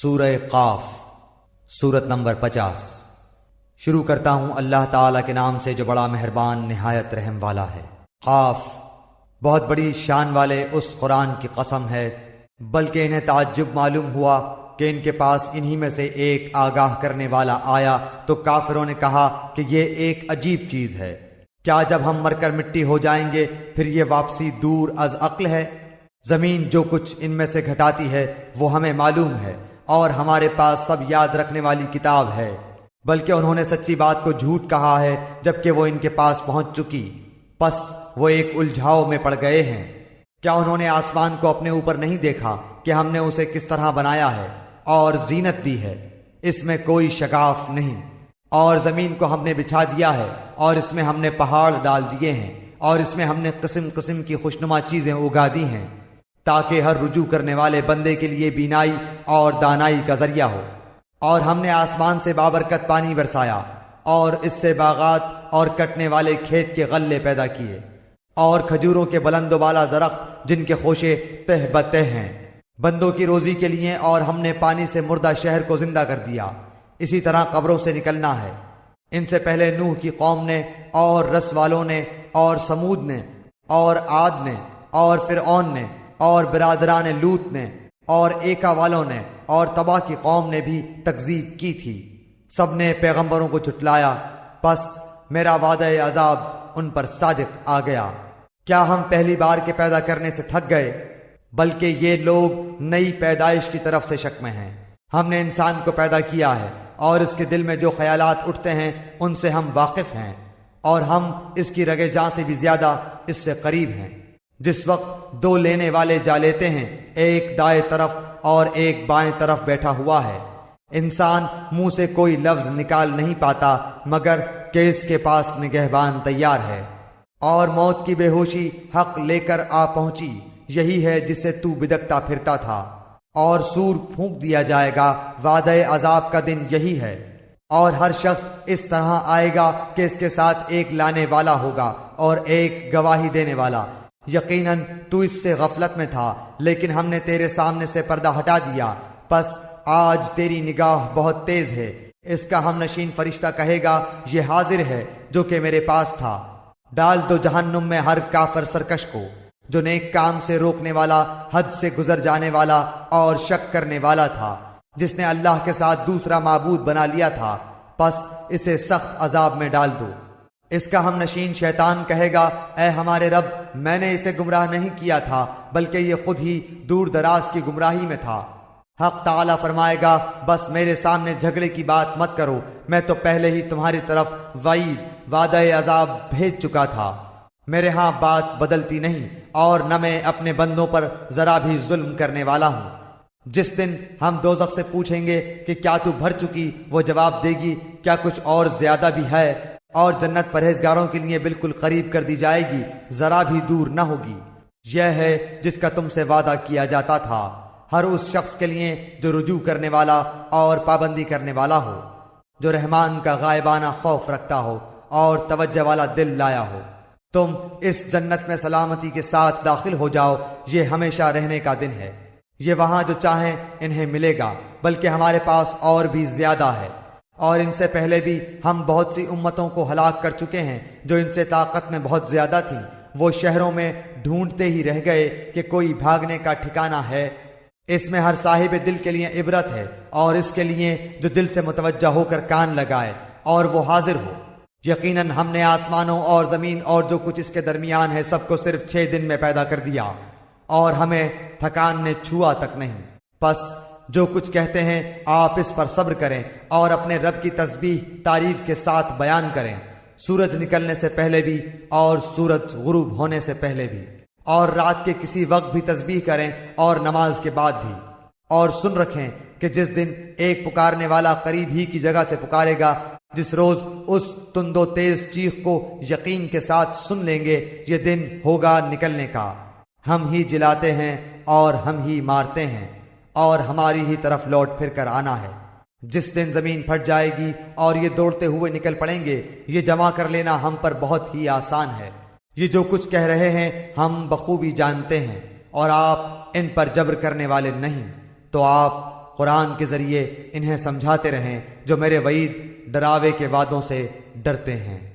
سورہ قاف، سورت نمبر 50۔ شروع کرتا ہوں اللہ تعالیٰ کے نام سے جو بڑا مہربان نہایت رحم والا ہے۔ قاف، بہت بڑی شان والے اس قرآن کی قسم ہے، بلکہ انہیں تعجب معلوم ہوا کہ ان کے پاس انہی میں سے ایک آگاہ کرنے والا آیا تو کافروں نے کہا کہ یہ ایک عجیب چیز ہے، کیا جب ہم مر کر مٹی ہو جائیں گے پھر یہ واپسی دور از عقل ہے؟ زمین جو کچھ ان میں سے گھٹاتی ہے وہ ہمیں معلوم ہے، اور ہمارے پاس سب یاد رکھنے والی کتاب ہے، بلکہ انہوں نے سچی بات کو جھوٹ کہا ہے جبکہ وہ ان کے پاس پہنچ چکی، پس وہ ایک الجھاؤ میں پڑ گئے ہیں۔ کیا انہوں نے آسمان کو اپنے اوپر نہیں دیکھا کہ ہم نے اسے کس طرح بنایا ہے اور زینت دی ہے، اس میں کوئی شگاف نہیں، اور زمین کو ہم نے بچھا دیا ہے اور اس میں ہم نے پہاڑ ڈال دیے ہیں، اور اس میں ہم نے قسم قسم کی خوشنما چیزیں اگا دی ہیں تاکہ ہر رجوع کرنے والے بندے کے لیے بینائی اور دانائی کا ذریعہ ہو۔ اور ہم نے آسمان سے بابرکت پانی برسایا اور اس سے باغات اور کٹنے والے کھیت کے غلے پیدا کیے، اور کھجوروں کے بلند و بالا درخت جن کے خوشے تہ بتہ ہیں بندوں کی روزی کے لیے، اور ہم نے پانی سے مردہ شہر کو زندہ کر دیا، اسی طرح قبروں سے نکلنا ہے۔ ان سے پہلے نوح کی قوم نے اور رس والوں نے اور سمود نے اور عاد نے اور فرعون نے اور برادران لوط نے اور ایکا والوں نے اور تبا کی قوم نے بھی تکذیب کی تھی، سب نے پیغمبروں کو جھٹلایا، پس میرا وعدہ عذاب ان پر صادق آ گیا۔ کیا ہم پہلی بار کے پیدا کرنے سے تھک گئے؟ بلکہ یہ لوگ نئی پیدائش کی طرف سے شک میں ہیں۔ ہم نے انسان کو پیدا کیا ہے اور اس کے دل میں جو خیالات اٹھتے ہیں ان سے ہم واقف ہیں، اور ہم اس کی رگے جاں سے بھی زیادہ اس سے قریب ہیں۔ جس وقت دو لینے والے جا لیتے ہیں، ایک دائیں طرف اور ایک بائیں طرف بیٹھا ہوا ہے، انسان منہ سے کوئی لفظ نکال نہیں پاتا مگر کہ اس کے پاس نگہبان تیار ہے، اور موت کی بے ہوشی حق لے کر آ پہنچی، یہی ہے جس سے تو بدکتا پھرتا تھا، اور سور پھونک دیا جائے گا، وعدہ عذاب کا دن یہی ہے، اور ہر شخص اس طرح آئے گا کہ اس کے ساتھ ایک لانے والا ہوگا اور ایک گواہی دینے والا۔ یقیناً تو اس سے غفلت میں تھا، لیکن ہم نے تیرے سامنے سے پردہ ہٹا دیا، پس آج تیری نگاہ بہت تیز ہے۔ اس کا ہم نشین فرشتہ کہے گا، یہ حاضر ہے جو کہ میرے پاس تھا۔ ڈال دو جہنم میں ہر کافر سرکش کو، جو نیک کام سے روکنے والا، حد سے گزر جانے والا اور شک کرنے والا تھا، جس نے اللہ کے ساتھ دوسرا معبود بنا لیا تھا، پس اسے سخت عذاب میں ڈال دو۔ اس کا ہم نشین شیطان کہے گا، اے ہمارے رب، میں نے اسے گمراہ نہیں کیا تھا بلکہ یہ خود ہی دور دراز کی گمراہی میں تھا۔ حق تعالیٰ فرمائے گا، بس میرے سامنے جھگڑے کی بات مت کرو، میں تو پہلے ہی تمہاری طرف وعدہ عذاب بھیج چکا تھا، میرے ہاں بات بدلتی نہیں، اور نہ میں اپنے بندوں پر ذرا بھی ظلم کرنے والا ہوں۔ جس دن ہم دوزخ سے پوچھیں گے کہ کیا تو بھر چکی، وہ جواب دے گی، کیا کچھ اور زیادہ بھی ہے، اور جنت پرہیزگاروں کے لیے بالکل قریب کر دی جائے گی، ذرا بھی دور نہ ہوگی۔ یہ ہے جس کا تم سے وعدہ کیا جاتا تھا، ہر اس شخص کے لیے جو رجوع کرنے والا اور پابندی کرنے والا ہو، جو رحمان کا غائبانہ خوف رکھتا ہو اور توجہ والا دل لایا ہو۔ تم اس جنت میں سلامتی کے ساتھ داخل ہو جاؤ، یہ ہمیشہ رہنے کا دن ہے، یہ وہاں جو چاہیں انہیں ملے گا، بلکہ ہمارے پاس اور بھی زیادہ ہے، اور ان سے پہلے بھی ہم بہت سی امتوں کو ہلاک کر چکے ہیں جو ان سے طاقت میں بہت زیادہ تھیں، وہ شہروں میں ڈھونڈتے ہی رہ گئے کہ کوئی بھاگنے کا ٹھکانہ ہے۔ اس میں ہر صاحب دل کے لیے عبرت ہے، اور اس کے لیے جو دل سے متوجہ ہو کر کان لگائے اور وہ حاضر ہو۔ یقیناً ہم نے آسمانوں اور زمین اور جو کچھ اس کے درمیان ہے سب کو صرف 6 دن میں پیدا کر دیا، اور ہمیں تھکان نے چھوا تک نہیں۔ پس جو کچھ کہتے ہیں آپ اس پر صبر کریں اور اپنے رب کی تسبیح تعریف کے ساتھ بیان کریں، سورج نکلنے سے پہلے بھی اور سورج غروب ہونے سے پہلے بھی، اور رات کے کسی وقت بھی تسبیح کریں اور نماز کے بعد بھی، اور سن رکھیں کہ جس دن ایک پکارنے والا قریب ہی کی جگہ سے پکارے گا، جس روز اس تند و تیز چیخ کو یقین کے ساتھ سن لیں گے، یہ دن ہوگا نکلنے کا۔ ہم ہی جلاتے ہیں اور ہم ہی مارتے ہیں، اور ہماری ہی طرف لوٹ پھر کر آنا ہے۔ جس دن زمین پھٹ جائے گی اور یہ دوڑتے ہوئے نکل پڑیں گے، یہ جمع کر لینا ہم پر بہت ہی آسان ہے۔ یہ جو کچھ کہہ رہے ہیں ہم بخوبی جانتے ہیں، اور آپ ان پر جبر کرنے والے نہیں، تو آپ قرآن کے ذریعے انہیں سمجھاتے رہیں جو میرے وعید ڈراوے کے وعدوں سے ڈرتے ہیں۔